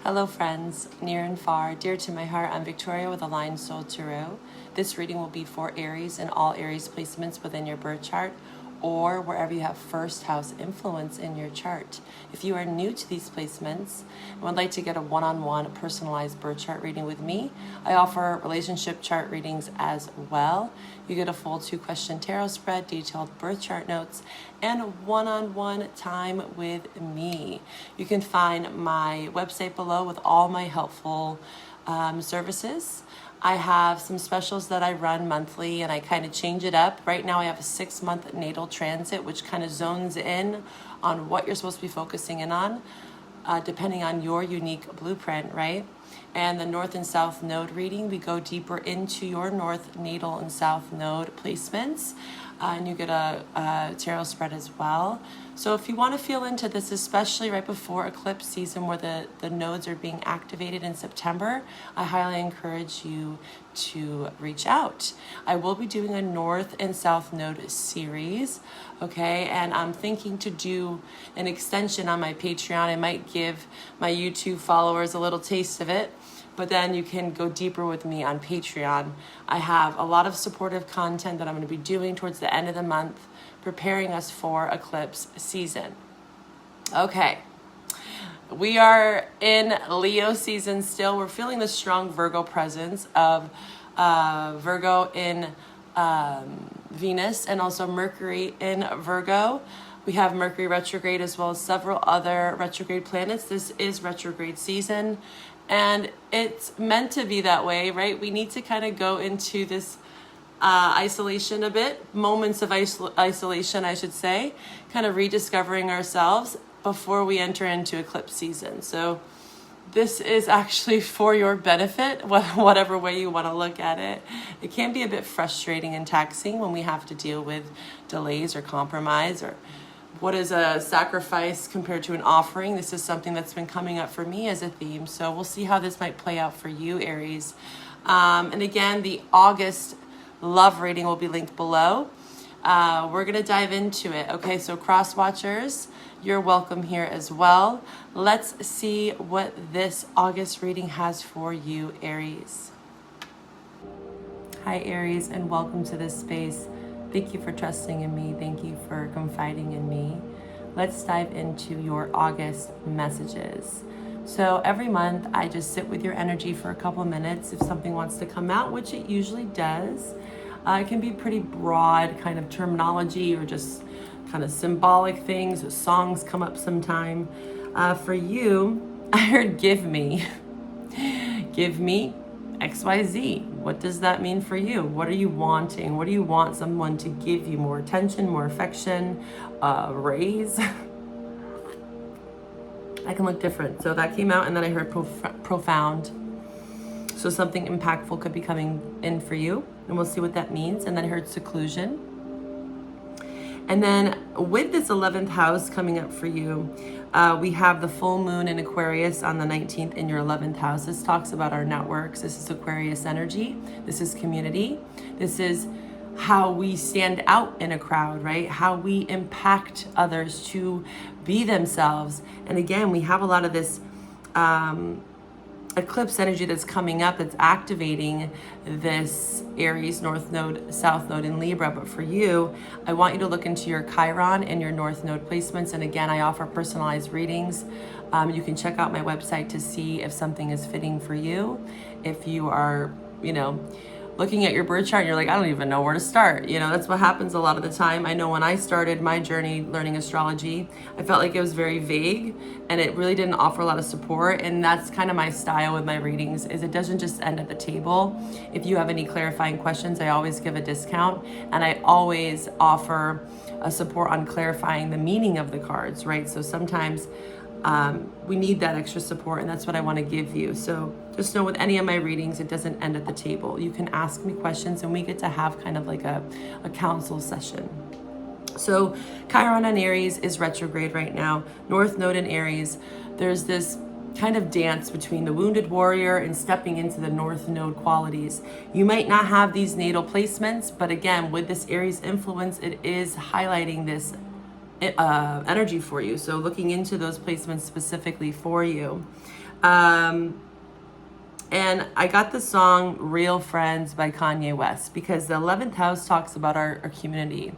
Hello friends, near and far, dear to my heart, I'm Victoria with Aligned Soul Tarot. This reading will be for Aries and all Aries placements within your birth chart or wherever you have first house influence in your chart. If you are new to these placements and would like to get a one-on-one personalized birth chart reading with me, I offer relationship chart readings as well. You get a full 2-question tarot spread, detailed birth chart notes, and a one-on-one time with me. You can find my website below with all my helpful services. I have some specials that I run monthly and I kind of change it up. Right now I have a 6-month natal transit, which kind of zones in on what you're supposed to be focusing in on, depending on your unique blueprint, right? And the North and South Node reading, we go deeper into your North Natal and South Node placements. And you get a tarot spread as well. So if you want to feel into this, especially right before eclipse season where the nodes are being activated in September, I highly encourage you to reach out. I will be doing a North and South Node series, okay? And I'm thinking to do an extension on my Patreon. I might give my YouTube followers a little taste of it, but then you can go deeper with me on Patreon. I have a lot of supportive content that I'm going to be doing towards the end of the month, preparing us for eclipse season. Okay, we are in Leo season still. We're feeling the strong Virgo presence of Virgo in Venus and also Mercury in Virgo. We have Mercury retrograde as well as several other retrograde planets. This is retrograde season. And it's meant to be that way, right? We need to kind of go into this isolation a bit, moments of isolation, I should say, kind of rediscovering ourselves before we enter into eclipse season. So this is actually for your benefit, whatever way you want to look at it. It can be a bit frustrating and taxing when we have to deal with delays or compromise or what is a sacrifice compared to an offering. This is something that's been coming up for me as a theme. So we'll see how this might play out for you, Aries. And again, the August love reading will be linked below. We're going to dive into it. Okay, so cross watchers, you're welcome here as well. Let's see what this August reading has for you, Aries. Hi, Aries, and welcome to this space. Thank you for trusting in me. Thank you for confiding in me. Let's dive into your August messages. So every month I just sit with your energy for a couple minutes if something wants to come out, which it usually does. It can be pretty broad kind of terminology or just kind of symbolic things. Songs come up sometime. For you, I heard give me. Give me XYZ. What does that mean for you? What are you wanting? What do you want someone to give you? More attention, more affection, raise? I can look different. So that came out, and then I heard profound. So something impactful could be coming in for you, and we'll see what that means. And then I heard seclusion. And then with this 11th house coming up for you, we have the full moon in Aquarius on the 19th in your 11th house. This talks about our networks. This is Aquarius energy. This is community. This is how we stand out in a crowd, right? How we impact others to be themselves. And again, we have a lot of this eclipse energy that's coming up that's activating this Aries North Node, South Node in Libra. But for you, I want you to look into your Chiron and your North Node placements. And again, I offer personalized readings. You can check out my website to see if something is fitting for you. If you are, looking at your birth chart and you're like, I don't even know where to start. That's what happens a lot of the time. I know when I started my journey learning astrology, I felt like it was very vague and it really didn't offer a lot of support. And that's kind of my style with my readings, is it doesn't just end at the table. If you have any clarifying questions, I always give a discount, and I always offer a support on clarifying the meaning of the cards, right? So sometimes we need that extra support, and that's what I want to give you. So just know with any of my readings, it doesn't end at the table. You can ask me questions and we get to have kind of like a counsel session. So Chiron in Aries is retrograde right now. North Node in Aries, there's this kind of dance between the wounded warrior and stepping into the North Node qualities. You might not have these natal placements, but again, with this Aries influence, it is highlighting this energy for you. So looking into those placements specifically for you. And I got the song Real Friends by Kanye West because the 11th house talks about our community.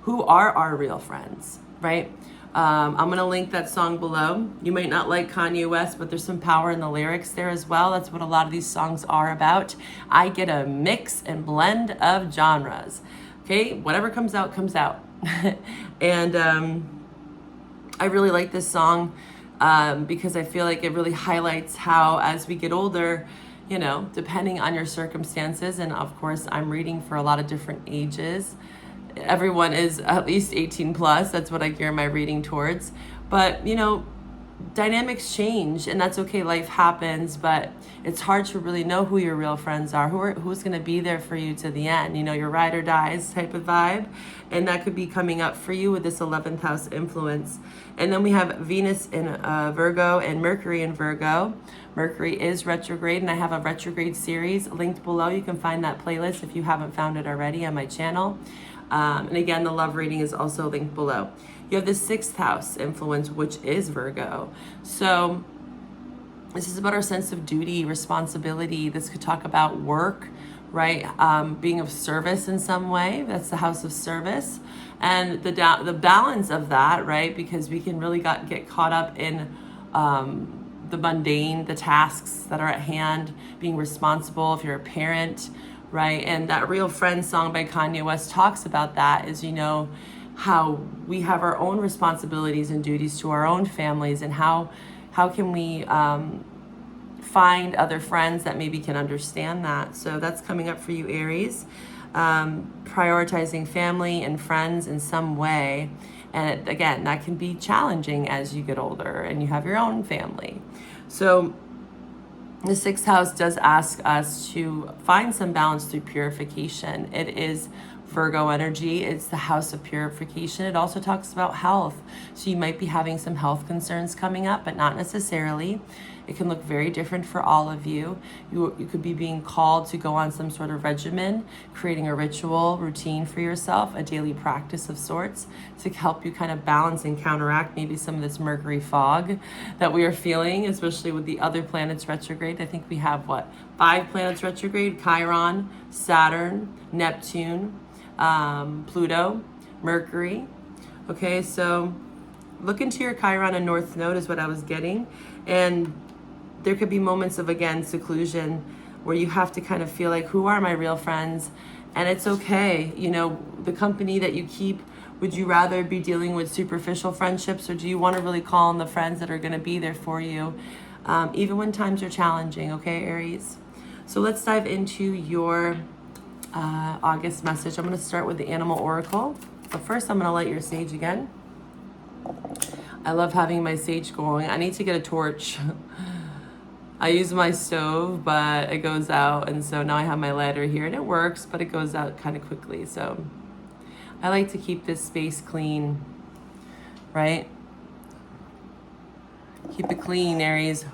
Who are our real friends, right? I'm going to link that song below. You might not like Kanye West, but there's some power in the lyrics there as well. That's what a lot of these songs are about. I get a mix and blend of genres. Okay, whatever comes out, comes out. And I really like this song because I feel like it really highlights how, as we get older, you know, depending on your circumstances, and of course, I'm reading for a lot of different ages. Everyone is at least 18 plus. That's what I gear my reading towards. But, you know, dynamics change, and that's okay. Life happens, but it's hard to really know who your real friends are, who's going to be there for you to the end. You know, your ride or dies type of vibe, and that could be coming up for you with this 11th house influence. And then we have Venus in Virgo and Mercury in Virgo. Mercury is retrograde, and I have a retrograde series linked below. You can find that playlist if you haven't found it already on my channel. And again, the love reading is also linked below. You have the 6th house influence, which is Virgo. So this is about our sense of duty, responsibility. This could talk about work, right? Being of service in some way. That's the house of service. And the balance of that, right? Because we can really get caught up in the mundane, the tasks that are at hand, being responsible if you're a parent, right? And that Real Friends song by Kanye West talks about that, is, you know, how we have our own responsibilities and duties to our own families, and how can we find other friends that maybe can understand that. So that's coming up for you, Aries. Prioritizing family and friends in some way. And again, that can be challenging as you get older and you have your own family. So the 6th house does ask us to find some balance through purification. It is Virgo energy. It's the house of purification. It also talks about health. So you might be having some health concerns coming up, but not necessarily. It can look very different for all of you. You could be being called to go on some sort of regimen, creating a ritual routine for yourself, a daily practice of sorts, to help you kind of balance and counteract maybe some of this Mercury fog that we are feeling, especially with the other planets retrograde. I think we have, 5 planets retrograde: Chiron, Saturn, Neptune, Pluto, Mercury. Okay, so look into your Chiron and North Node is what I was getting. And there could be moments of, again, seclusion where you have to kind of feel like, who are my real friends? And it's okay. You know, the company that you keep, would you rather be dealing with superficial friendships, or do you want to really call on the friends that are going to be there for you, even when times are challenging? Okay, Aries. So let's dive into your August message. I'm going to start with the animal oracle. But first, I'm going to light your sage again. I love having my sage going. I need to get a torch. I use my stove, but it goes out. And so now I have my lighter here, and it works, but it goes out kind of quickly. So I like to keep this space clean, right? Keep it clean, Aries.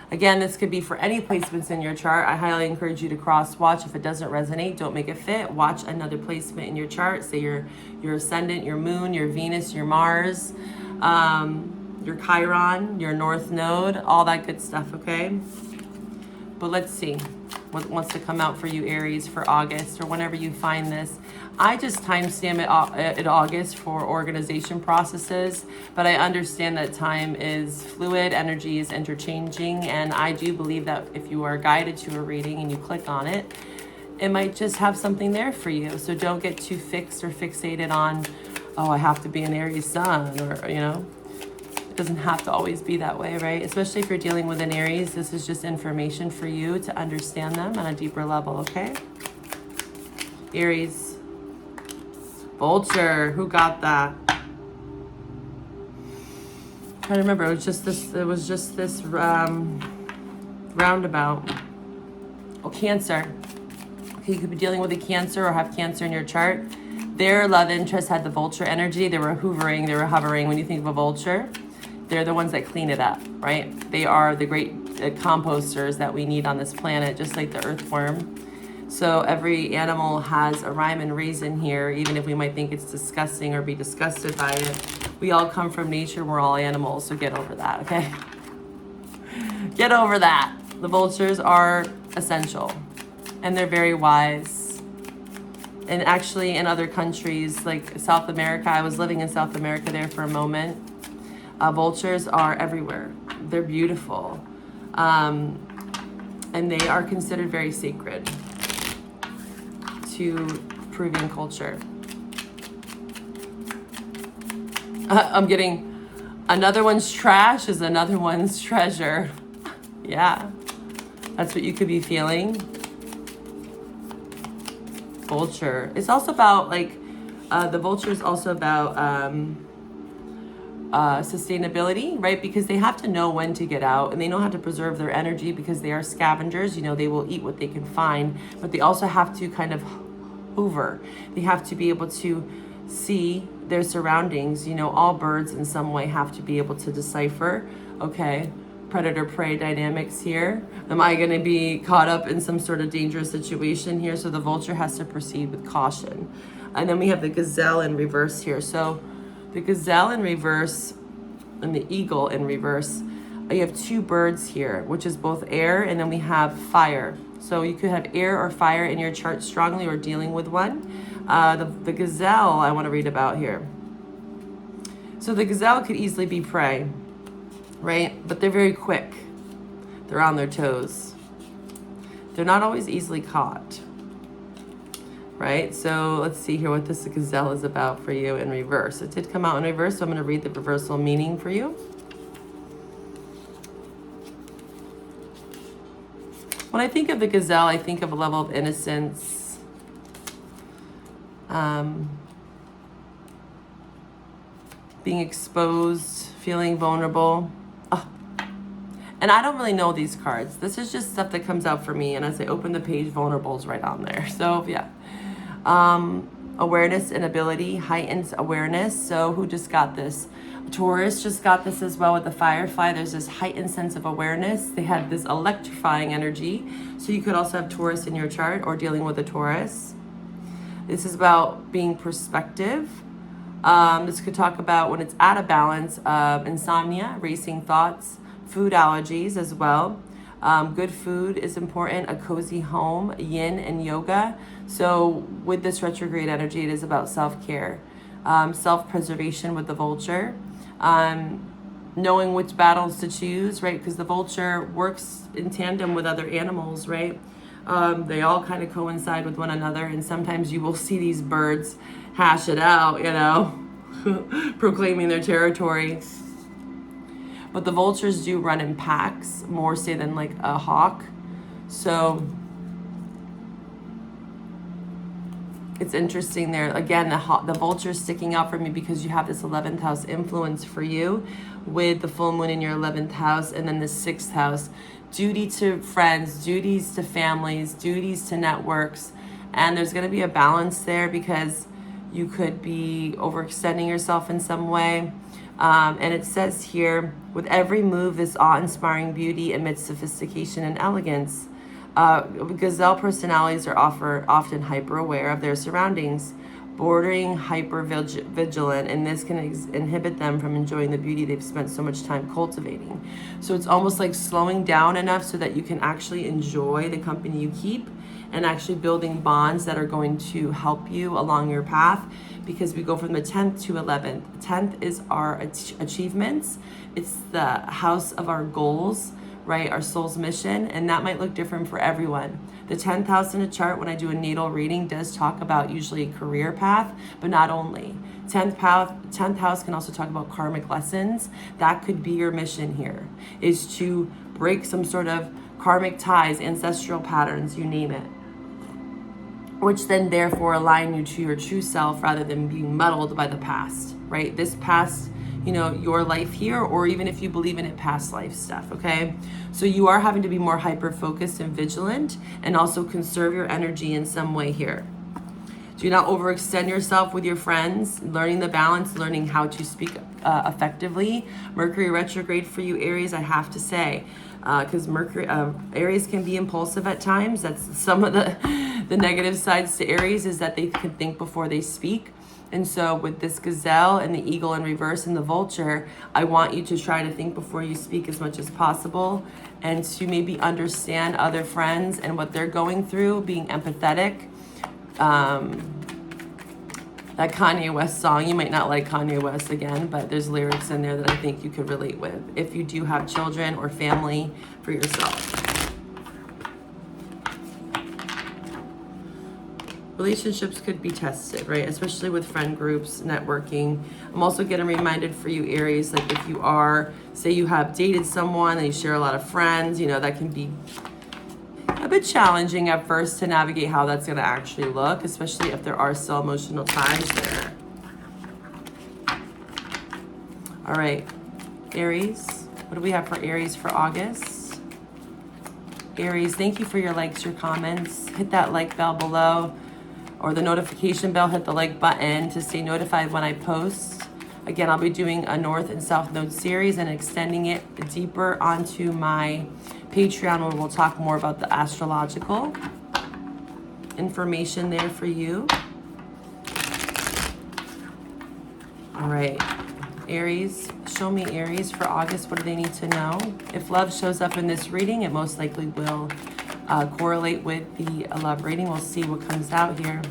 Again, this could be for any placements in your chart. I highly encourage you to cross-watch. If it doesn't resonate, don't make it fit. Watch another placement in your chart. Say your ascendant, your moon, your Venus, your Mars, your Chiron, your North Node, all that good stuff, okay? But let's see what wants to come out for you, Aries, for August, or whenever you find this. I just timestamp it at August for organization processes, but I understand that time is fluid, energy is interchanging, and I do believe that if you are guided to a reading and you click on it, it might just have something there for you. So don't get too fixed or fixated on, oh, I have to be an Aries sun, or, you know, it doesn't have to always be that way, right? Especially if you're dealing with an Aries, this is just information for you to understand them on a deeper level, okay? Aries. Vulture, who got that? I'm trying to remember, it was just this roundabout. Oh, Cancer. Okay, you could be dealing with a Cancer or have Cancer in your chart. Their love interest had the vulture energy. They were hovering. When you think of a vulture, they're the ones that clean it up, right? They are the great composters that we need on this planet, just like the earthworm. So every animal has a rhyme and reason here, even if we might think it's disgusting or be disgusted by it. We all come from nature. We're all animals, so get over that, okay? Get over that. The vultures are essential and they're very wise. And actually in other countries like South America, I was living in South America there for a moment. Vultures are everywhere. They're beautiful. And they are considered very sacred to Peruvian culture. I'm getting another one's trash is another one's treasure. Yeah, that's what you could be feeling. Vulture. It's also about like, the vulture is also about sustainability, right? Because they have to know when to get out and they know how to preserve their energy because they are scavengers. You know, they will eat what they can find, but they also have to kind of hoover. They have to be able to see their surroundings. You know, all birds in some way have to be able to decipher, okay, predator-prey dynamics here. Am I going to be caught up in some sort of dangerous situation here? So the vulture has to proceed with caution. And then we have the gazelle in reverse here. So the gazelle in reverse and the eagle in reverse, you have two birds here, which is both air and then we have fire. So you could have air or fire in your chart strongly or dealing with one. The gazelle I want to read about here. So the gazelle could easily be prey, right? But they're very quick. They're on their toes. They're not always easily caught, right? So let's see here what this gazelle is about for you in reverse. It did come out in reverse, so I'm going to read the reversal meaning for you. When I think of the gazelle, I think of a level of innocence, being exposed, feeling vulnerable. And I don't really know these cards. This is just stuff that comes out for me. And as I open the page, vulnerable's right on there. So yeah. Awareness and ability, heightened awareness. So who just got this? Taurus just got this as well with the firefly. There's this heightened sense of awareness. They had this electrifying energy. So you could also have Taurus in your chart or dealing with a Taurus. This is about being perspective. This could talk about when it's out of balance, insomnia, racing thoughts, food allergies as well. Good food is important, a cozy home, yin and yoga. So with this retrograde energy, it is about self-care, self-preservation with the vulture, knowing which battles to choose, right? Because the vulture works in tandem with other animals, right? They all kind of coincide with one another. And sometimes you will see these birds hash it out, you know, proclaiming their territory. But the vultures do run in packs, more say than like a hawk. So it's interesting there. Again, the vulture is sticking out for me because you have this 11th house influence for you with the full moon in your 11th house and then the 6th house. Duty to friends, duties to families, duties to networks. And there's going to be a balance there because you could be overextending yourself in some way. And it says here, with every move, this awe-inspiring beauty amidst sophistication and elegance. Gazelle personalities are often hyper-aware of their surroundings, bordering hyper-vigilant, and this can inhibit them from enjoying the beauty they've spent so much time cultivating. So it's almost like slowing down enough so that you can actually enjoy the company you keep and actually building bonds that are going to help you along your path, because we go from the 10th to 11th. 10th is our achievements. It's the house of our goals, right? Our soul's mission, and that might look different for everyone. The 10th house in a chart, when I do a natal reading, does talk about usually a career path, but not only. 10th house can also talk about karmic lessons. That could be your mission here, is to break some sort of karmic ties, ancestral patterns, you name it, which then therefore align you to your true self rather than being muddled by the past, right? This past, you know, your life here, or even if you believe in it, past life stuff, okay? So you are having to be more hyper-focused and vigilant and also conserve your energy in some way here. Do not overextend yourself with your friends, learning the balance, learning how to speak effectively. Mercury retrograde for you, Aries, I have to say, because Aries can be impulsive at times. That's some of the negative sides to Aries, is that they can think before they speak. And so with this gazelle and the eagle in reverse and the vulture, I want you to try to think before you speak as much as possible, and to maybe understand other friends and what they're going through, being empathetic. That Kanye West song, you might not like Kanye West again, but there's lyrics in there that I think you could relate with if you do have children or family for yourself. Relationships could be tested, right? Especially with friend groups, networking. I'm also getting reminded for you, Aries, like if you are, say you have dated someone and you share a lot of friends, you know, that can be a bit challenging at first to navigate how that's going to actually look, especially if there are still emotional ties there. All right, Aries, what do we have for Aries for August? Aries, thank you for your likes, your comments. Hit that like bell below, or the notification bell, hit the like button to stay notified when I post. Again, I'll be doing a North and South Node series and extending it deeper onto my Patreon, where we'll talk more about the astrological information there for you. All right, Aries, show me Aries for August. What do they need to know? If love shows up in this reading, it most likely will correlate with the love reading. We'll see what comes out here.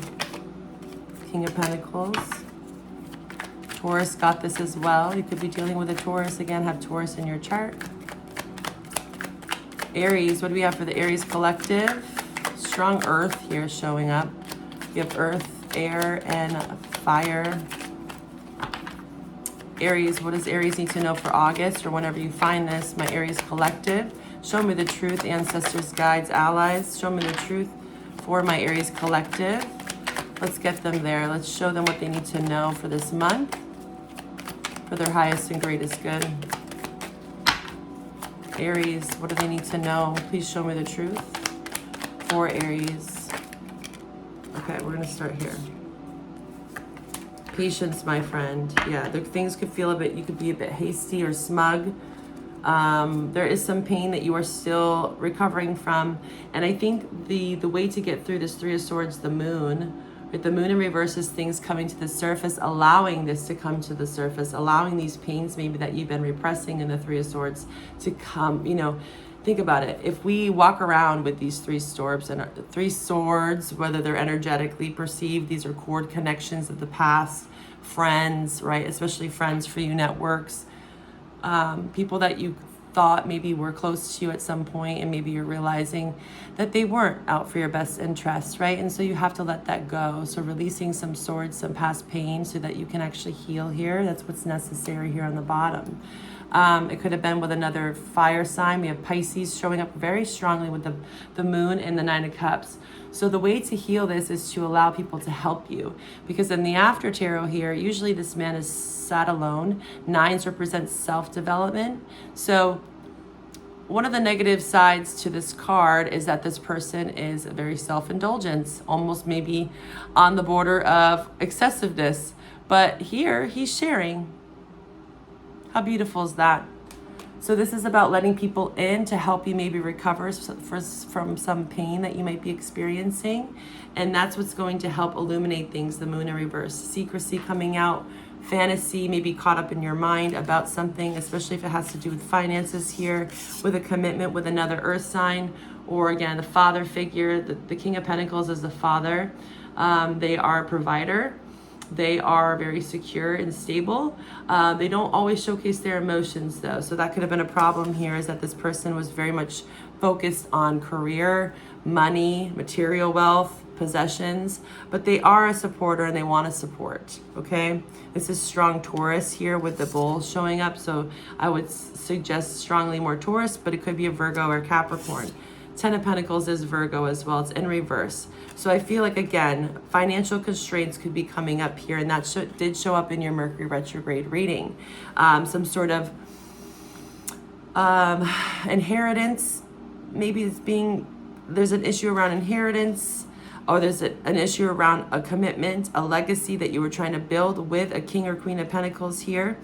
King of Pentacles. Taurus got this as well. You could be dealing with a Taurus. Again, have Taurus in your chart. Aries, what do we have for the Aries collective? Strong earth here showing up. You have earth, air, and fire. Aries, what does Aries need to know for August, or whenever you find this, my Aries collective? Show me the truth, ancestors, guides, allies. Show me the truth for my Aries collective. Let's get them there. Let's show them what they need to know for this month, for their highest and greatest good. Aries, what do they need to know? Please show me the truth for Aries. Okay, we're gonna start here. Patience, my friend. Yeah, things could feel a bit, you could be a bit hasty or smug. There is some pain that you are still recovering from. And I think the way to get through this Three of Swords, the moon, right? The moon in reverse is things coming to the surface, allowing this to come to the surface, allowing these pains maybe that you've been repressing in the Three of Swords to come, you know. Think about it. If we walk around with these three swords, whether they're energetically perceived, these are cord connections of the past, friends, right? Especially friends for you, networks, people that you thought maybe were close to you at some point, and maybe you're realizing that they weren't out for your best interest, right? And so you have to let that go. So releasing some swords, some past pain, so that you can actually heal here. That's what's necessary here on the bottom. It could have been with another fire sign. We have Pisces showing up very strongly with the moon and the Nine of Cups. So the way to heal this is to allow people to help you. Because in the after tarot here, usually this man is sat alone. Nines represent self-development. So one of the negative sides to this card is that this person is very self-indulgent, almost maybe on the border of excessiveness. But here, he's sharing. How beautiful is that? So this is about letting people in to help you maybe recover from some pain that you might be experiencing. And that's what's going to help illuminate things, the moon in reverse. Secrecy coming out, fantasy, maybe caught up in your mind about something, especially if it has to do with finances here, with a commitment with another earth sign, or again, the father figure. The King of Pentacles is the father. They are a provider. They are very secure and stable. They don't always showcase their emotions though. So that could have been a problem here, is that this person was very much focused on career, money, material wealth, possessions, but they are a supporter and they want to support, okay? This is strong Taurus here with the bull showing up. So I would suggest strongly more Taurus, but it could be a Virgo or Capricorn. Ten of Pentacles is Virgo as well. It's in reverse. So I feel like, again, financial constraints could be coming up here, and that did show up in your Mercury retrograde reading. Some sort of inheritance. Maybe there's an issue around inheritance, or there's an issue around a commitment, a legacy that you were trying to build with a King or Queen of Pentacles here.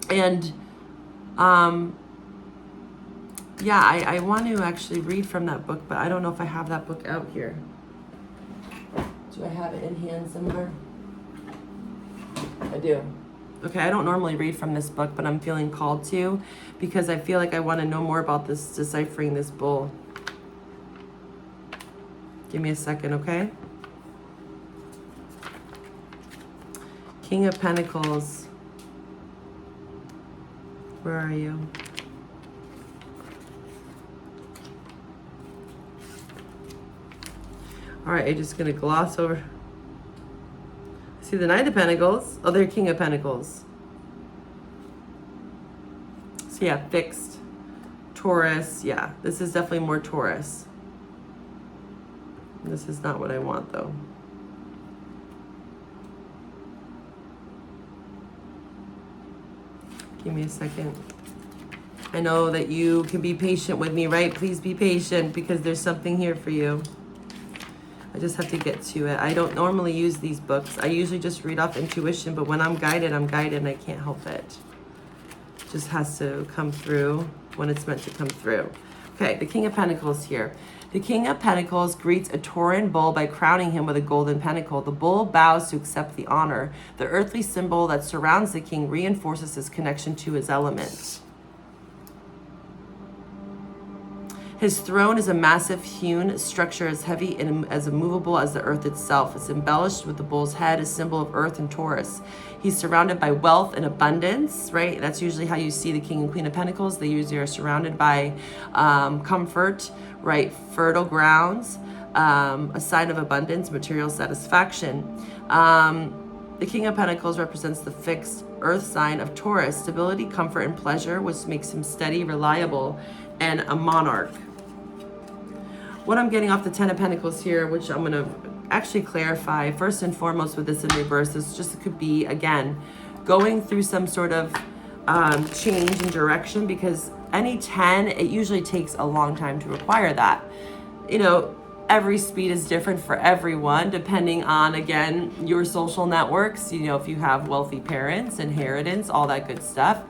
And yeah, I want to actually read from that book, but I don't know if I have that book out here. Do I have it in hand somewhere? do. Okay, I don't normally read from this book, but I'm feeling called to because I feel like I want to know more about this, deciphering this bull. Give me a second, okay? King of Pentacles. Where are you? All right, I'm just going to gloss over. See the Knight of Pentacles. Oh, they're King of Pentacles. So yeah, fixed. Taurus. Yeah, this is definitely more Taurus. This is not what I want, though. Give me a second. I know that you can be patient with me, right? Please be patient because there's something here for you. I just have to get to it. I don't normally use these books. I usually just read off intuition, but when I'm guided and I can't help it. It just has to come through when it's meant to come through. Okay, the King of Pentacles here. The King of Pentacles greets a Tauran bull by crowning him with a golden pentacle. The bull bows to accept the honor. The earthly symbol that surrounds the king reinforces his connection to his element. His throne is a massive hewn structure as heavy and as immovable as the earth itself. It's embellished with the bull's head, a symbol of earth and Taurus. He's surrounded by wealth and abundance, right? That's usually how you see the King and Queen of Pentacles. They usually are surrounded by comfort, right? Fertile grounds, a sign of abundance, material satisfaction. The King of Pentacles represents the fixed earth sign of Taurus, stability, comfort, and pleasure, which makes him steady, reliable, and a monarch. What I'm getting off the Ten of Pentacles here, which I'm going to actually clarify, first and foremost with this in reverse, this just could be, again, going through some sort of change in direction, because any 10, it usually takes a long time to acquire that. You know, every speed is different for everyone, depending on, again, your social networks. You know, if you have wealthy parents, inheritance, all that good stuff.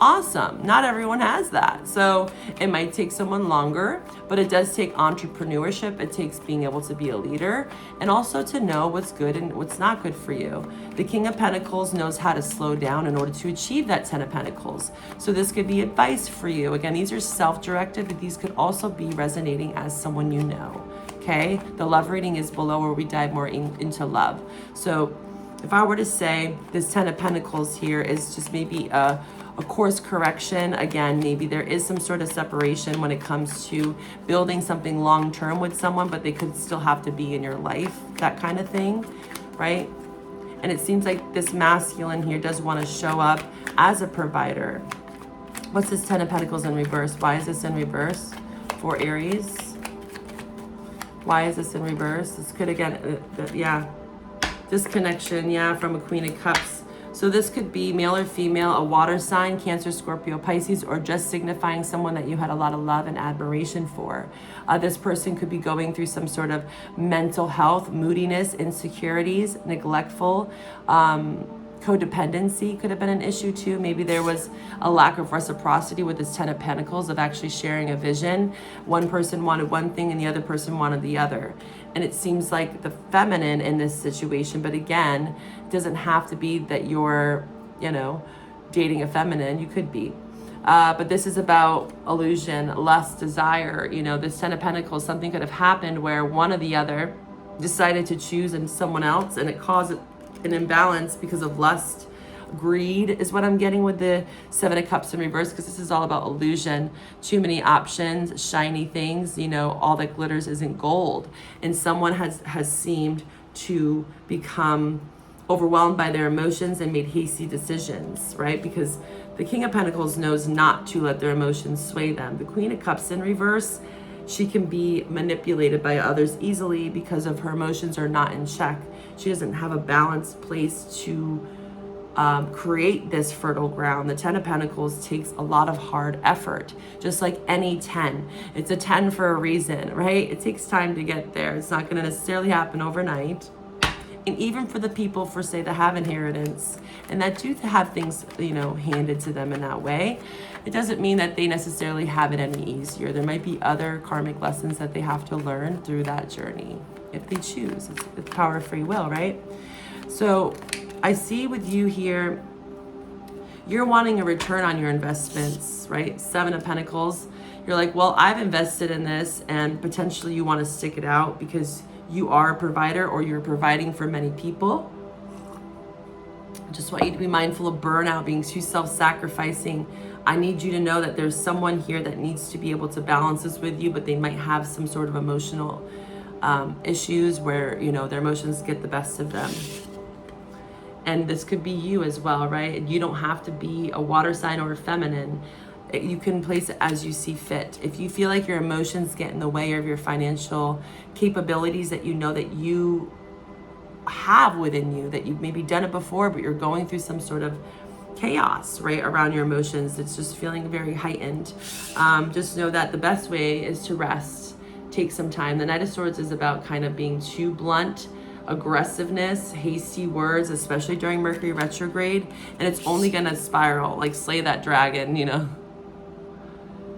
Awesome. Not everyone has that. So it might take someone longer, but it does take entrepreneurship. It takes being able to be a leader and also to know what's good and what's not good for you. The King of Pentacles knows how to slow down in order to achieve that Ten of Pentacles. So this could be advice for you. Again, these are self-directed, but these could also be resonating as someone you know. Okay. The love reading is below where we dive more into love. So if I were to say this Ten of Pentacles here is just maybe a course correction, again, maybe there is some sort of separation when it comes to building something long-term with someone, but they could still have to be in your life, that kind of thing, right? And it seems like this masculine here does want to show up as a provider. What's this Ten of Pentacles in reverse? Why is this in reverse for Aries? Why is this in reverse? This could, again, yeah, disconnection, yeah, from a Queen of Cups. So this could be male or female, a water sign, Cancer, Scorpio, Pisces, or just signifying someone that you had a lot of love and admiration for. This person could be going through some sort of mental health, moodiness, insecurities, neglectful, codependency could have been an issue too. Maybe there was a lack of reciprocity with this Ten of Pentacles of actually sharing a vision. One person wanted one thing and the other person wanted the other. And it seems like the feminine in this situation, but again, it doesn't have to be that you're, you know, dating a feminine. You could be. But this is about illusion, lust, desire. You know, this Ten of Pentacles, something could have happened where one or the other decided to choose in someone else, and it caused an imbalance because of lust. Greed is what I'm getting with the Seven of Cups in reverse, because this is all about illusion. Too many options, shiny things, you know, all that glitters isn't gold. And someone has seemed to become overwhelmed by their emotions and made hasty decisions, right? Because the King of Pentacles knows not to let their emotions sway them. The Queen of Cups in reverse, she can be manipulated by others easily because of her emotions are not in check. She doesn't have a balanced place to create this fertile ground. The Ten of Pentacles takes a lot of hard effort, just like any 10. It's a 10 for a reason, right? It takes time to get there. It's not going to necessarily happen overnight. And even for the people, for say, that have inheritance and that do have things, you know, handed to them in that way, it doesn't mean that they necessarily have it any easier. There might be other karmic lessons that they have to learn through that journey if they choose. It's the power of free will, right? So I see with you here, you're wanting a return on your investments, right? 7 of Pentacles. You're like, well, I've invested in this, and potentially you want to stick it out because you are a provider or you're providing for many people. I just want you to be mindful of burnout, being too self-sacrificing. I need you to know that there's someone here that needs to be able to balance this with you, but they might have some sort of emotional issues where, you know, their emotions get the best of them. And this could be you as well, right? You don't have to be a water sign or a feminine. You can place it as you see fit. If you feel like your emotions get in the way of your financial capabilities that you know that you have within you, that you've maybe done it before, but you're going through some sort of chaos, right, around your emotions, it's just feeling very heightened. Just know that the best way is to rest, take some time. The Knight of Swords is about kind of being too blunt, aggressiveness, hasty words, especially during Mercury retrograde, and it's only gonna spiral, like slay that dragon, you know.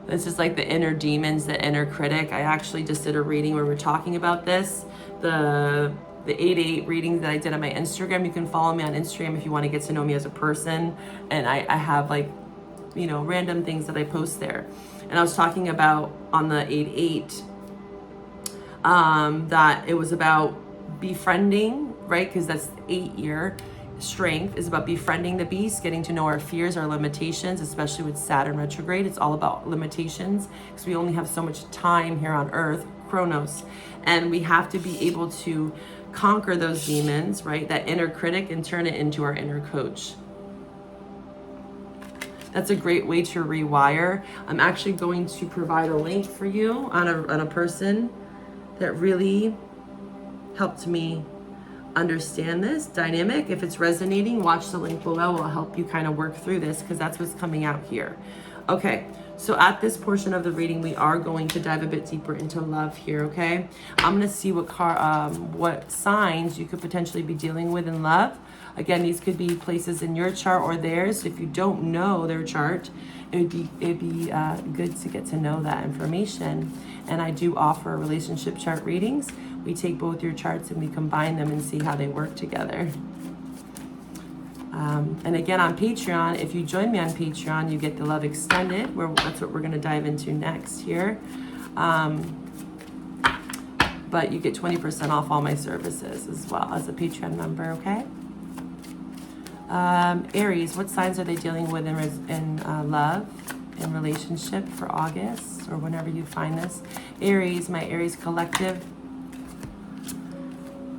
This is like the inner demons, the inner critic. I actually just did a reading where we're talking about this. The 8/8 readings that I did on my Instagram. You can follow me on Instagram if you want to get to know me as a person. And I have, like, you know, random things that I post there. And I was talking about on the 8/8 that it was about befriending, right? Because that's 8-year strength is about befriending the beast, getting to know our fears, our limitations, especially with Saturn retrograde. It's all about limitations because we only have so much time here on Earth, Chronos, and we have to be able to conquer those demons, right? That inner critic, and turn it into our inner coach. That's a great way to rewire. I'm actually going to provide a link for you on a person that really helped me understand this dynamic. If it's resonating, watch the link below. It'll help you kind of work through this because that's what's coming out here. Okay, so at this portion of the reading, we are going to dive a bit deeper into love here, okay? I'm going to see what signs you could potentially be dealing with in love. Again, these could be places in your chart or theirs. If you don't know their chart, it'd be good to get to know that information. And I do offer relationship chart readings. We take both your charts and we combine them and see how they work together. And again, on Patreon, if you join me on Patreon, you get the Love Extended, where that's what we're going to dive into next here. But you get 20% off all my services as well as a Patreon member, okay? Aries, what signs are they dealing with in love, in relationship for August, or whenever you find this? Aries, my Aries collective.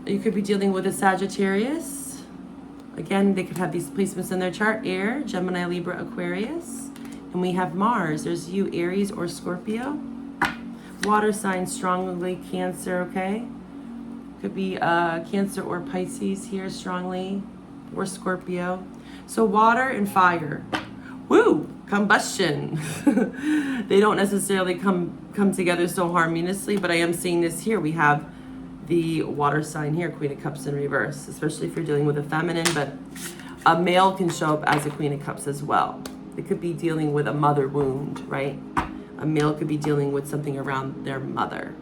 You could be dealing with a Sagittarius. Again, they could have these placements in their chart: Air, Gemini, Libra, Aquarius. And we have Mars. There's you, Aries or Scorpio. Water signs strongly, Cancer, okay? Could be Cancer or Pisces here strongly, or Scorpio. So water and fire. Woo! Combustion. They don't necessarily come together so harmoniously, but I am seeing this here. We have the water sign here, Queen of Cups in reverse, especially if you're dealing with a feminine, but a male can show up as a Queen of Cups as well. It could be dealing with a mother wound, right? A male could be dealing with something around their mother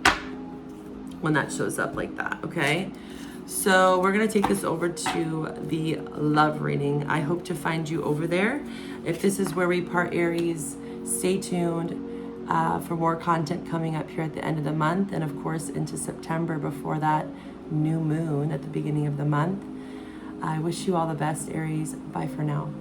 when that shows up like that, okay? So we're going to take this over to the love reading. I hope to find you over there. If this is where we part, Aries, stay tuned for more content coming up here at the end of the month, and of course into September before that new moon at the beginning of the month. I wish you all the best, Aries. Bye for now.